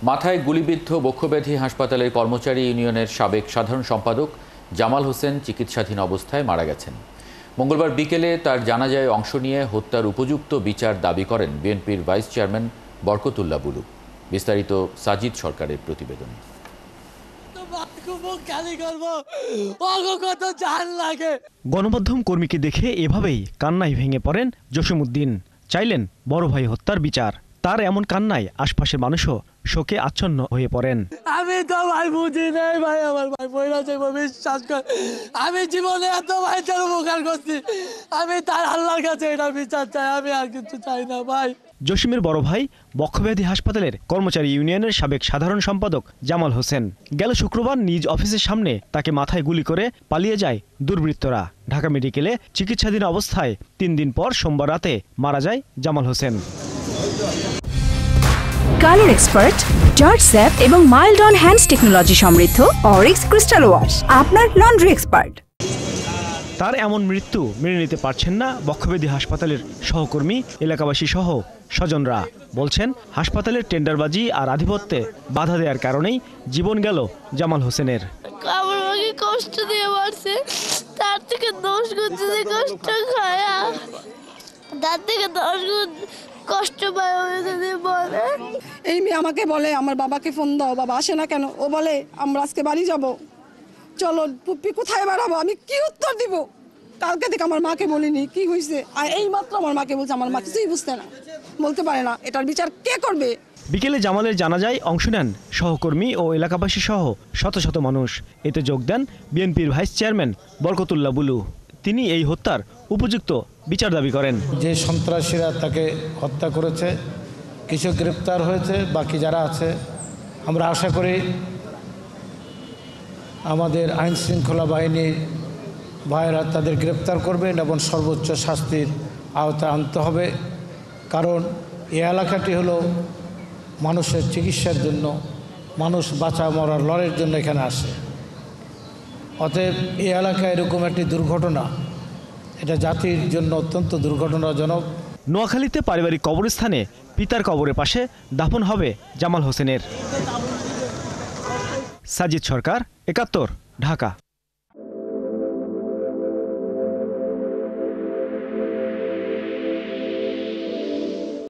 মাথায় গুলিবিদ্ধ বক্ষব্যাধি হাসপাতালের কর্মচারী ইউনিয়নের সাবেক সাধারণ সম্পাদক জামাল হোসেন চিকিৎসাধীন অবস্থায় মারা গেছেন। মঙ্গলবার বিকেলে তার জানাজায় অংশ নিয়ে হত্যার উপযুক্ত বিচার দাবি করেন বিএনপির ভাইস চেয়ারম্যান বরকতুল্লাহ বুলু। বিস্তারিত সাজিদ সরকারের প্রতিবেদন। গণমাধ্যম কর্মীকে দেখে এভাবেই কান্নায় ভেঙে পড়েন জসিমউদ্দিন। চাইলেন বড় ভাই হত্যার বিচার। তার এমন কান্নায় আশপাশের মানুষও শোকে আচ্ছন্ন হয়ে পড়েন। আমি তো ভাই বুঝি নাই ভাই, আমার ভাই বইরা যাইব, বিশ্বাস কর। আমি জীবনে এত ভাইটার উপকার করছি, আমি তার আল্লাহর কাছে এটা বিচার চাই, আমি আর কিছু চাই না ভাই। জসিমের বড় ভাই বক্ষব্যাধি হাসপাতালের কর্মচারী ইউনিয়নের সাবেক সাধারণ সম্পাদক জামাল হোসেন। গেল শুক্রবার নিজ অফিসের সামনে তাকে মাথায় গুলি করে পালিয়ে যায় দুর্বৃত্তরা। ঢাকা মেডিকেলে চিকিৎসাধীন অবস্থায় 3 দিন পর সোমবার রাতে মারা যায় Jamal Hossain. Colour expert, George sap এবং মাইল্ড অন হ্যান্ডস টেকনোলজি সমৃদ্ধ অরিক্স ক্রিস্টাল ওয়াশ আপনার লন্ড্রি এক্সপার্ট। তার এমন মৃত্যু মেনে নিতে পারছেন না বক্ষব্যাধি হাসপাতালের সহকর্মী, এলাকাবাসী সহ স্বজনরা। বলছেন হাসপাতালের টেন্ডারবাজি আর আধিপত্যে বাধা দেওয়ার কারণেই জীবন গেল জামাল হোসেনের। আমাকে কষ্ট দিয়ে মারছে, তার থেকে 10 গুণ যদি কষ্ট খায়, তার থেকে 10 গুণ কষ্ট পায় যদি বলে। এই মেয়ে আমাকে বলে আমার বাবাকে ফোন দাও, বাবা আসে না কেন? ও বলে আমরা আজকে বাড়ি যাব, চলো পুপ্পি কোথায় বেড়াবো? আমি কি উত্তর দিব? কালকে থেকে আমার মাকে বলিনি কি হয়েছে, আর এই মাত্র আমার মাকে বলছে। আমার মা কিছুই বুঝতে না, বলতে পারে না। এটার বিচার কে করবে? বিকেলে জামালের জানাজায় অংশ নেন সহকর্মী ও এলাকাবাসী সহ শত শত মানুষ। এতে যোগ দেন বিএনপির ভাইস চেয়ারম্যান বরকতুল্লাহ বুলু। তিনি এই হত্যার উপযুক্ত বিচার দাবি করেন। যে সন্ত্রাসীরা তাকে হত্যা করেছে, কিছু গ্রেপ্তার হয়েছে, বাকি যারা আছে আমরা আশা করি আমাদের আইন শৃঙ্খলা বাহিনীর ভাইয়েরা তাদের গ্রেপ্তার করবেন এবং সর্বোচ্চ শাস্তির আওতায় আনতে হবে। কারণ এই এলাকাটি হলো মানুষের চিকিৎসার জন্য, মানুষ বাঁচা মরার লড়াইয়ের জন্য এখানে আসে। অতএব এই এলাকায় এরকম একটি দুর্ঘটনা, এটা জাতির জন্য অত্যন্ত দুর্ঘটনাজনক। নোয়াখালীতে পারিবারিক কবরস্থানে পিতার কবরের পাশে দাফন হবে জামাল হোসেনের। সাজিদ সরকার, ৭১, ঢাকা।